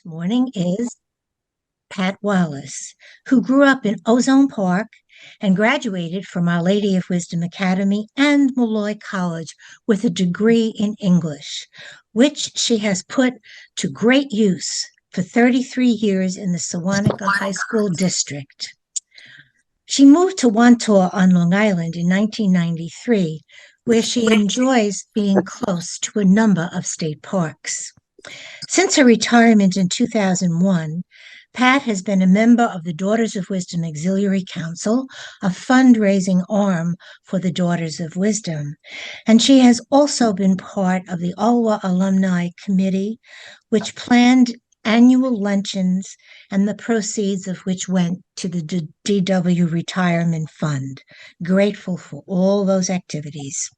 Morning is Pat Wolosz, who grew up in Ozone Park and graduated from Our Lady of Wisdom Academy and Malloy College with a degree in English, which she has put to great use for 33 years in the Sewanaka High School District. She moved to Wantor on Long Island in 1993, where she enjoys being close to a number of state parks. Since her retirement in 2001, Pat has been a member of the Daughters of Wisdom Auxiliary Council, a fundraising arm for the Daughters of Wisdom. And she has also been part of the Alwa Alumni Committee, which planned annual luncheons and the proceeds of which went to the DW Retirement Fund. Grateful for all those activities.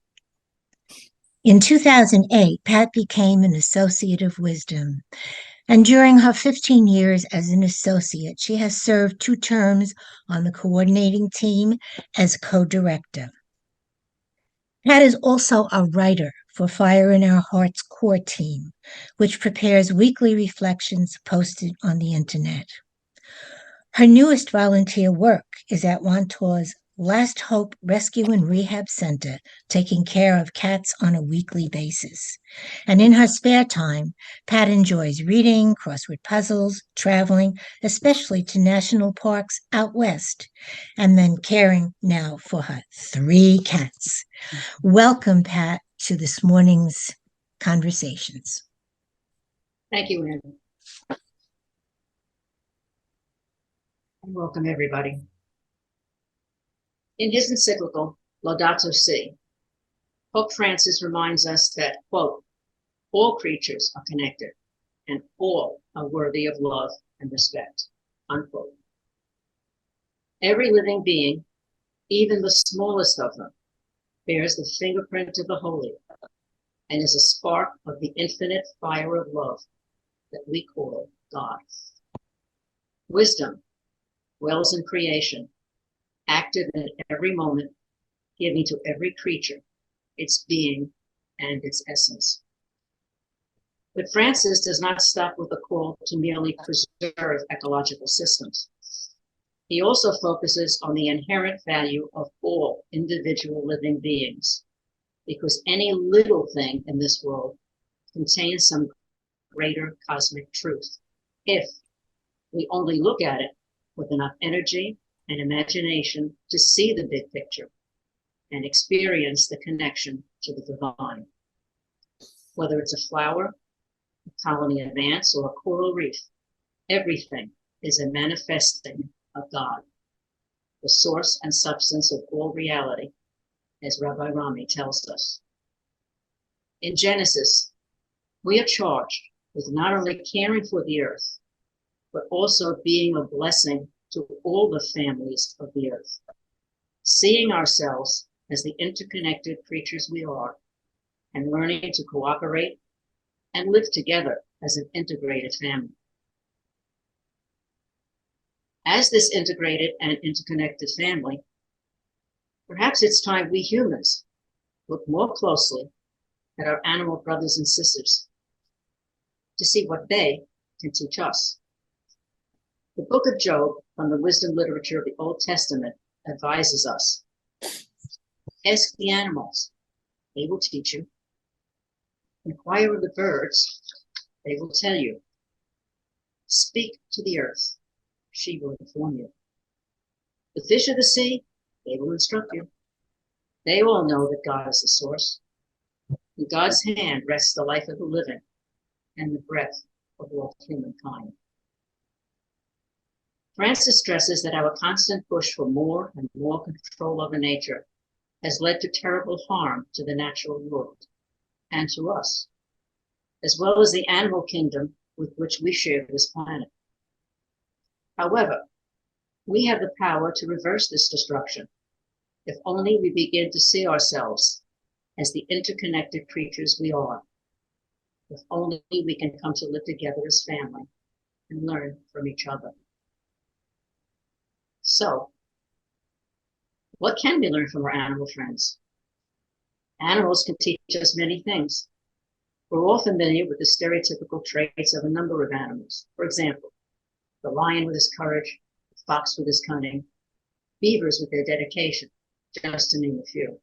In 2008, Pat became an Associate of Wisdom, and during her 15 years as an associate, she has served 2 terms on the coordinating team as co-director. Pat is also a writer for Fire in Our Hearts core team, which prepares weekly reflections posted on the internet. Her newest volunteer work is at Wantor's Last Hope Rescue and Rehab Center, taking care of cats on a weekly basis. And in her spare time, Pat enjoys reading, crossword puzzles, traveling, especially to national parks out west, and then caring now for her 3 cats. Welcome, Pat, to this morning's conversations. Thank you, Anne. And welcome, everybody. In his encyclical, Laudato Si, Pope Francis reminds us that, quote, all creatures are connected and all are worthy of love and respect, unquote. Every living being, even the smallest of them, bears the fingerprint of the holy and is a spark of the infinite fire of love that we call God. Wisdom dwells in creation, active in every moment, giving to every creature its being and its essence. But Francis does not stop with a call to merely preserve ecological systems. He also focuses on the inherent value of all individual living beings, because any little thing in this world contains some greater cosmic truth, if we only look at it with enough energy and imagination to see the big picture and experience the connection to the divine. Whether it's a flower, a colony of ants, or a coral reef, everything is a manifesting of God, the source and substance of all reality, as Rabbi Rami tells us. In Genesis, we are charged with not only caring for the earth, but also being a blessing to all the families of the earth, seeing ourselves as the interconnected creatures we are, and learning to cooperate and live together as an integrated family. As this integrated and interconnected family, perhaps it's time we humans look more closely at our animal brothers and sisters to see what they can teach us. The book of Job, from the wisdom literature of the Old Testament, advises us. Ask the animals, they will teach you. Inquire of the birds, they will tell you. Speak to the earth, she will inform you. The fish of the sea, they will instruct you. They all know that God is the source. In God's hand rests the life of the living and the breath of all humankind. Francis stresses that our constant push for more and more control over nature has led to terrible harm to the natural world and to us, as well as the animal kingdom with which we share this planet. However, we have the power to reverse this destruction if only we begin to see ourselves as the interconnected creatures we are, if only we can come to live together as family and learn from each other. So, what can we learn from our animal friends? Animals can teach us many things. We're all familiar with the stereotypical traits of a number of animals. For example, the lion with his courage, the fox with his cunning, beavers with their dedication, just to name a few.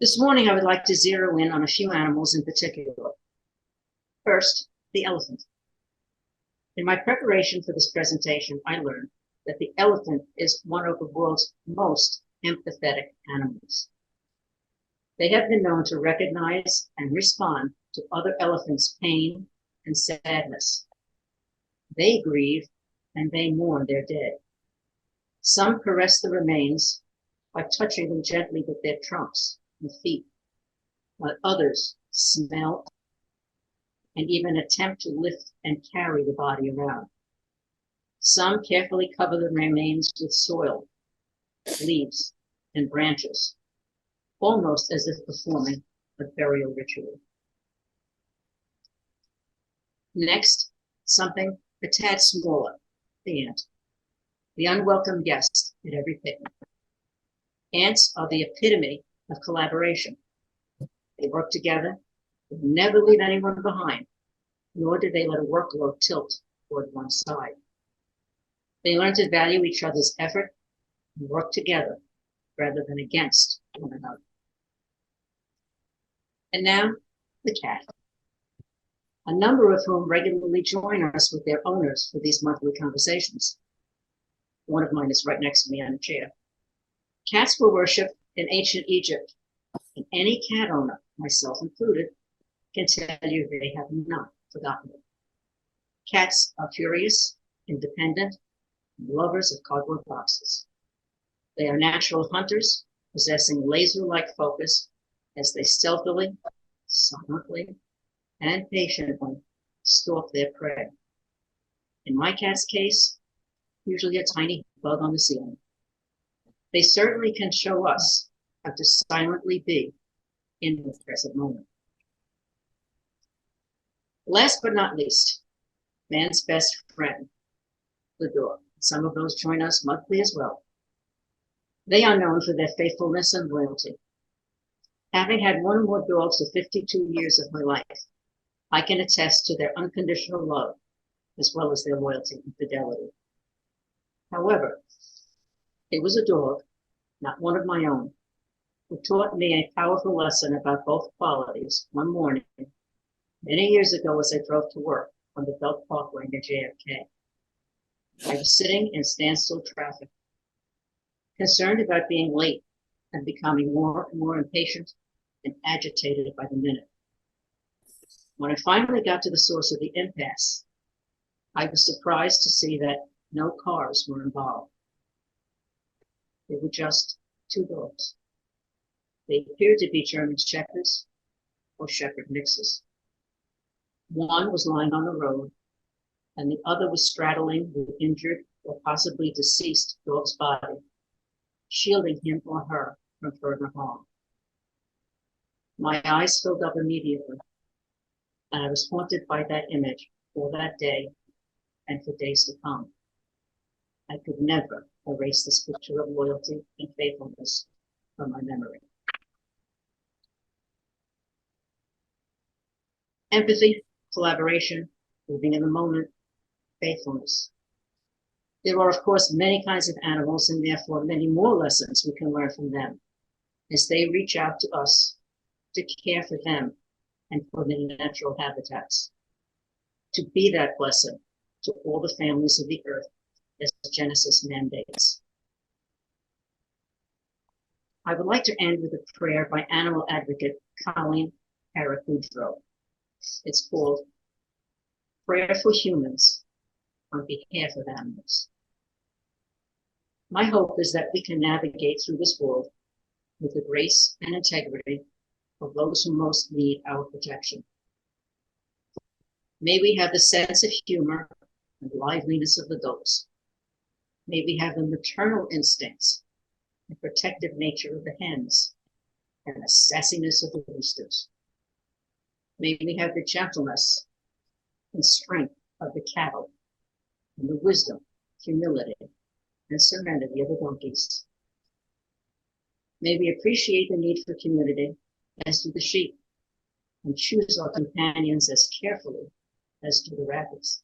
This morning, I would like to zero in on a few animals in particular. First, the elephant. In my preparation for this presentation, I learned that the elephant is one of the world's most empathetic animals. They have been known to recognize and respond to other elephants' pain and sadness. They grieve and they mourn their dead. Some caress the remains by touching them gently with their trunks and feet, while others smell and even attempt to lift and carry the body around. Some carefully cover the remains with soil, leaves, and branches, almost as if performing a burial ritual. Next, something a tad smaller, the ant, the unwelcome guest at every picnic. Ants are the epitome of collaboration. They work together, they never leave anyone behind, nor do they let a workload tilt toward one side. They learn to value each other's effort and work together rather than against one another. And now, the cat, a number of whom regularly join us with their owners for these monthly conversations. One of mine is right next to me on a chair. Cats were worshipped in ancient Egypt, and any cat owner, myself included, can tell you they have not forgotten it. Cats are curious, independent, and lovers of cardboard boxes. They are natural hunters, possessing laser-like focus as they stealthily, silently, and patiently stalk their prey. In my cat's case, usually a tiny bug on the ceiling. They certainly can show us how to silently be in the present moment. Last but not least, man's best friend, the dog. Some of those join us monthly as well. They are known for their faithfulness and loyalty. Having had one or more dogs for 52 years of my life, I can attest to their unconditional love, as well as their loyalty and fidelity. However, it was a dog, not one of my own, who taught me a powerful lesson about both qualities one morning, many years ago as I drove to work on the Belt Parkway near JFK. I was sitting in standstill traffic, concerned about being late and becoming more and more impatient and agitated by the minute. When I finally got to the source of the impasse, I was surprised to see that no cars were involved. They were just two dogs. They appeared to be German shepherds or shepherd mixes. One was lying on the road, and the other was straddling the injured or possibly deceased dog's body, shielding him or her from further harm. My eyes filled up immediately, and I was haunted by that image for that day and for days to come. I could never erase this picture of loyalty and faithfulness from my memory. Empathy, collaboration, living in the moment, faithfulness. There are, of course, many kinds of animals and therefore many more lessons we can learn from them as they reach out to us to care for them and for their natural habitats, to be that blessing to all the families of the earth as Genesis mandates. I would like to end with a prayer by animal advocate Colleen Caracudro. It's called Prayer for Humans on Behalf of Animals. My hope is that we can navigate through this world with the grace and integrity of those who most need our protection. May we have the sense of humor and liveliness of adults. May we have the maternal instincts and protective nature of the hens and the sassiness of the roosters. May we have the gentleness and strength of the cattle and the wisdom, humility, and serenity of the donkeys. May we appreciate the need for community as do the sheep, and choose our companions as carefully as do the rabbits.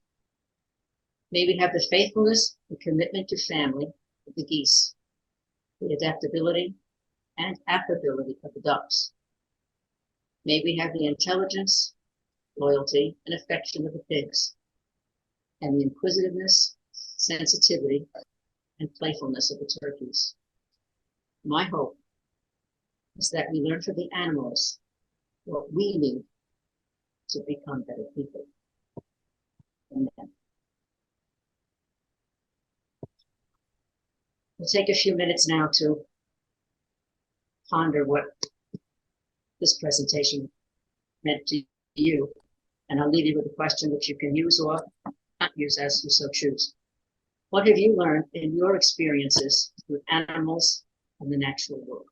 May we have the faithfulness and commitment to family of the geese, the adaptability and affability of the ducks. May we have the intelligence, loyalty, and affection of the pigs, and the inquisitiveness, sensitivity, and playfulness of the turkeys. My hope is that we learn from the animals what we need to become better people. Amen. We'll take a few minutes now to ponder what this presentation meant to you, and I'll leave you with a question which you can use or not use as you so choose. What have you learned in your experiences with animals and the natural world?